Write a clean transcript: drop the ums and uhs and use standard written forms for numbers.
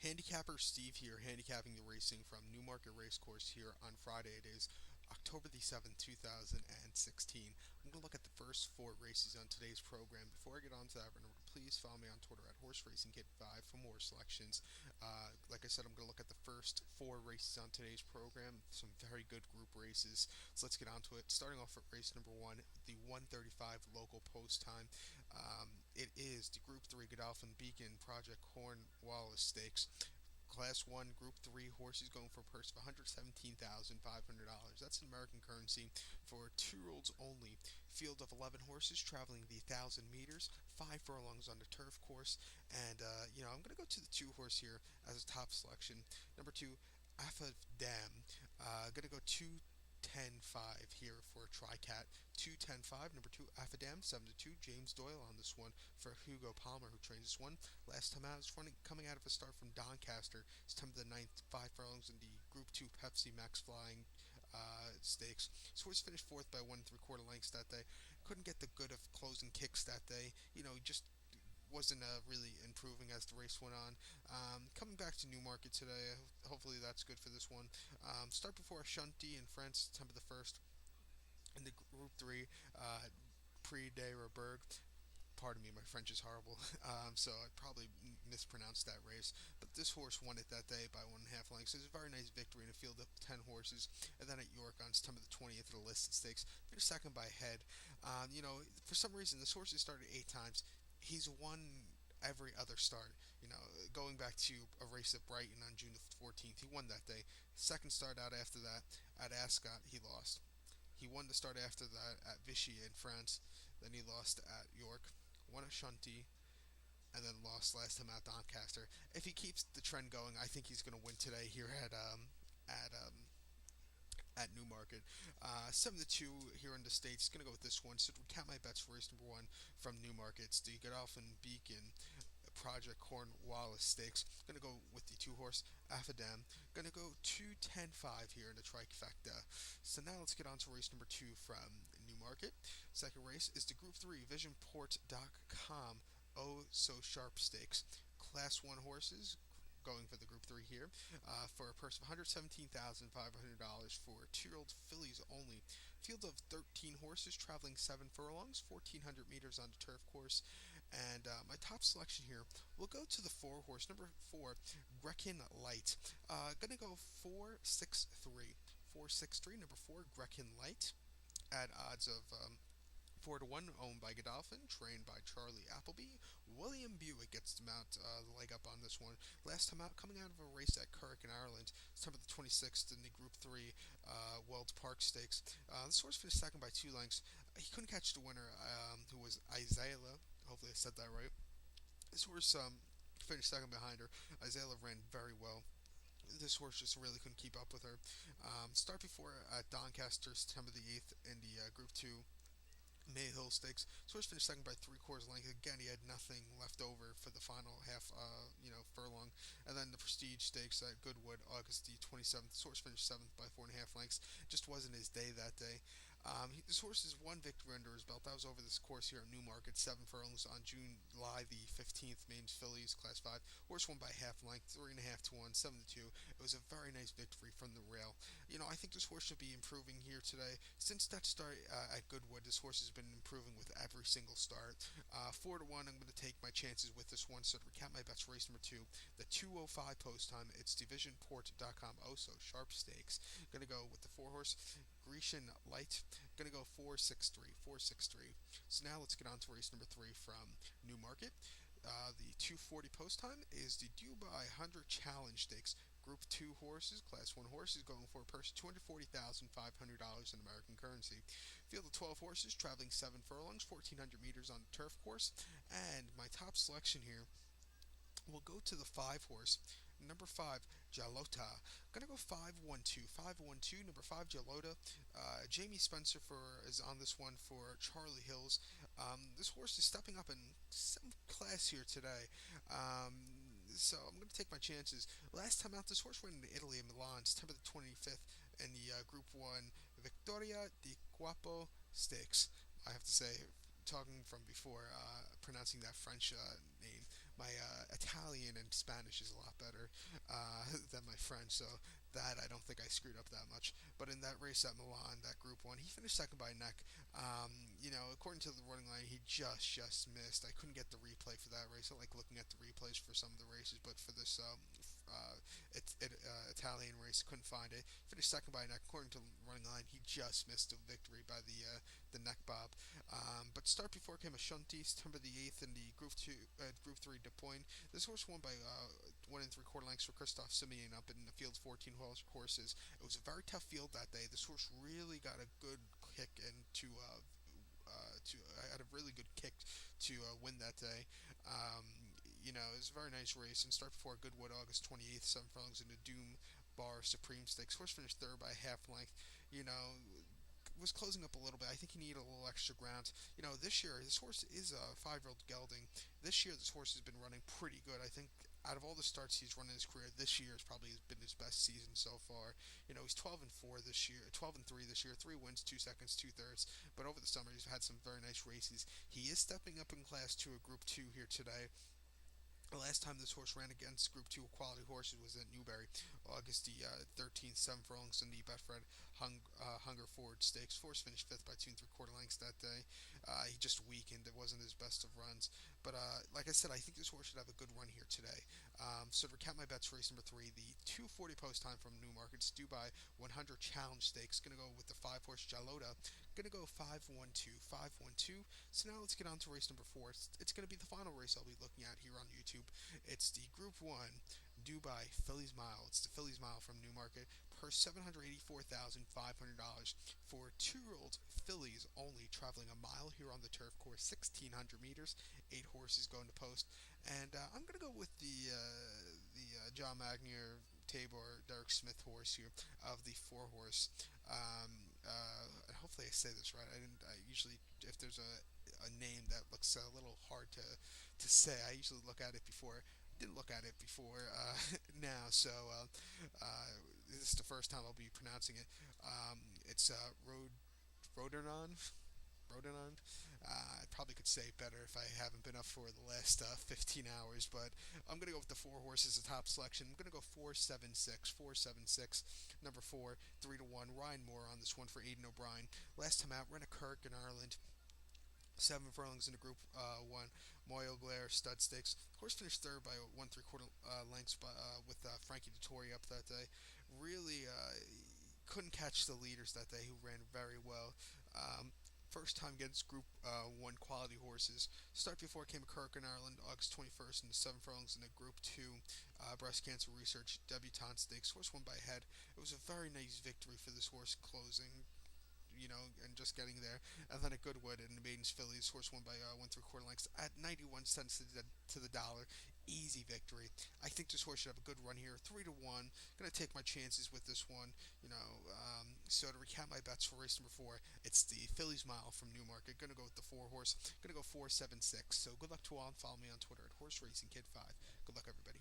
Handicapper Steve here, handicapping the racing from Newmarket Racecourse here on Friday. It is October the 7th, 2016. I'm going to look at the first four races on today's program. Before I get on to that, remember to please follow me on Twitter at Horse Racing Kid 5 for more selections. Like I said, I'm going to look at the first four races on today's program. Some very good group races. So let's get on to it. Starting off at race number one, the 1:35 local post time. It is the Group 3 Godolphin Beacon Project Cornwallis Stakes. Class 1, Group 3 horses going for a purse of $117,500. That's in American currency for 2-year-olds only. Field of 11 horses traveling the 1,000 meters, 5 furlongs on the turf course. And, I'm going to go to the 2 horse here as a top selection. Number 2, Afa Dam. Going to go 2-10-5 here for Tricat. 2-10-5. Number 2, Affidam. 7-2. James Doyle on this one for Hugo Palmer, who trains this one. Last time out is running, coming out of a start from Doncaster. September the 9th, 5 furlongs in the Group 2 Pepsi Max Flying stakes. This horse finished fourth by 1 3/4 lengths that day. Couldn't get the good of closing kicks that day. Just wasn't really improving as the race went on. Coming back to Newmarket today, hopefully that's good for this one. Start before Ashanti in France, September the 1st. In the Group 3, Prix de Roberg. Pardon me, my French is horrible, so I probably mispronounced that race. But this horse won it that day by 1.5 lengths. It was a very nice victory in a field of 10 horses. And then at York on September the 20th at the listed stakes, finished second by a head. For some reason, this horse has started 8 times. He's won every other start. Going back to a race at Brighton on June the 14th, he won that day. Second start out after that at Ascot, he lost. He won the start after that at Vichy in France. Then he lost at York, won at Shunty, and then lost last time at Doncaster. If he keeps the trend going, I think he's going to win today here at at Newmarket. 7-2 here in the States. Going to go with this one. So to recap my bets for race number one from Newmarket, it's the Godolphin Beacon Project Cornwallis Stakes. Gonna go with the 2 horse Affidam. Gonna go 2-10-5 here in the trifecta. So now let's get on to race number 2 from Newmarket. Second race is the Group 3 VisionPort.com Oh So Sharp Stakes. Class 1 horses going for the Group 3 here for a purse of $117,500 for 2-year-old fillies only. Field of 13 horses traveling 7 furlongs, 1,400 meters on the turf course. And my top selection here will go to the 4 horse, number 4, Grekin Light. Gonna go 4-6-3. 4-6-3, number 4, Grekin Light, at odds of 4-1, owned by Godolphin, trained by Charlie Appleby. William Buick gets to mount the leg up on this one. Last time out, coming out of a race at Currick in Ireland, September the 26th in the Group 3 Wells Park Stakes. This horse finished second by 2 lengths. He couldn't catch the winner, who was Isaiah. Hopefully I said that right. This horse finished second behind her. Isaiah ran very well. This horse just really couldn't keep up with her. Start before at Doncaster, September the 8th in the Group 2 Mayhill Stakes. Swiss finished second by 3/4 length. Again, he had nothing left over for the final half, furlong. And then the Prestige Stakes at Goodwood, August the 27th. Source finished seventh by 4.5 lengths. Just wasn't his day that day. This horse has one victory under his belt. That was over this course here at Newmarket, 7 furlongs on July the 15th. Main Fillies, Class 5. Horse won by half length, 3.5-1, 7-2. It was a very nice victory from the rail. I think this horse should be improving here today. Since that start at Goodwood, this horse has been improving with every single start. 4-1, I'm going to take my chances with this one. So to recap my bets for race number 2, the 2:05 post time, it's divisionport.com. Oh, so sharp stakes. Going to go with the 4 horse Grecian Light. Going to go 4-6-3. 4-6-3. So now let's get on to race number 3 from Newmarket. The 2:40 post time is the Dubai 100 Challenge Stakes. Group 2 horses, Class 1 horses, going for a purse of $240,500 in American currency. Field of 12 horses, traveling 7 furlongs, 1,400 meters on the turf course. And my top selection here will go to the 5 horse. Number 5, Jalota. Gonna go 5-1-2. 5-1-2. Number 5, Jalota. Jamie Spencer is on this one for Charlie Hills. This horse is stepping up in some class here today. So I'm going to take my chances. Last time out, this horse ran in Italy in Milan, September the 25th, in the Group 1 Victoria di Guapo Stakes. I have to say, talking from before, pronouncing that French name, my Italian and Spanish is a lot better than my French, so that I don't think I screwed up that much. But in that race at Milan, that Group One, he finished second by a neck. According to the running line, he just missed. I couldn't get the replay for that race. I like looking at the replays for some of the races, but for this Italian race, couldn't find it. Finished second by a neck. According to the running line, he just missed a victory by the neck bob. But start before came a Shunty, September the 8th in the Group 3 De Point. This horse won by 1 3/4 lengths for Christoph Simeon up in the field's 14 horses. It was a very tough field that day. This horse really got a good kick into had a really good kick to win that day. It was a very nice race. And start before Goodwood, August 28th, 7 furlongs in the Doom Bar Supreme Stakes. Horse finished third by half length. Was closing up a little bit. I think he needed a little extra ground. This year, this horse is a 5-year-old gelding. This year, this horse has been running pretty good. I think out of all the starts he's run in his career, this year has probably been his best season so far. He's 12-4 this year, 12-3 this year, 3 wins, 2 seconds, 2 thirds. But over the summer, he's had some very nice races. He is stepping up in Class 2 at Group 2 here today. The last time this horse ran against Group 2 quality horses was at Newbury, August the 13th, 7 furlongs in the Betfred Hunger Forward Stakes. Horse finished 5th by 2 3/4 lengths that day. He just weakened. It wasn't his best of runs. But like I said, I think this horse should have a good run here today. So to recap my bets, race number 3, the 2:40 post time from Newmarket's Dubai 100 Challenge Stakes. Going to go with the 5-horse Jalota. Going to go 5-1-2, 5-1-2. So now let's get on to race number 4. It's going to be the final race I'll be looking at here on YouTube. It's the Group 1 Dubai Fillies Mile. It's the Fillies Mile from Newmarket. Purse $784,500 for 2-year-old fillies only, traveling a mile here on the turf course, 1,600 meters. 8 horses going to post. And I'm going to go with the John Magnier Tabor Derek Smith horse here of the 4-horse. And hopefully I say this right. I usually, if there's a name that looks a little hard to say, I usually look at it before. Didn't look at it before now, so this is the first time I'll be pronouncing it. It's Rodernon. Rodenond. I probably could say it better if I haven't been up for the last 15 hours, but I'm going to go with the 4 horses, the top selection. I'm going to go 4-7-6, 4-7-6, number 4, 3-1. Ryan Moore on this one for Aidan O'Brien. Last time out, ran a Kirk in Ireland. 7 furlongs in the Group 1 Moyo Glare Stud Stakes. Horse finished third by 1 3/4 lengths with Frankie Dettori up that day. Really couldn't catch the leaders that day, who ran very well. First time against Group 1 quality horses. Start before came Kirk in Ireland, August 21st, in the 7 furlongs in the Group 2 Breast Cancer Research Debutante Stakes. Horse won by head. It was a very nice victory for this horse closing. And just getting there. And then at Goodwood in the Maidens Fillies, horse won by 1 3/4 lengths at 91 cents to the dollar. Easy victory. I think this horse should have a good run here. 3-1. Gonna take my chances with this one. So to recap my bets for race number 4, it's the Fillies Mile from Newmarket. Gonna go with the 4-horse. Gonna go 4-7-6. So good luck to all, and follow me on Twitter at Horse Racing Kid 5. Good luck, everybody.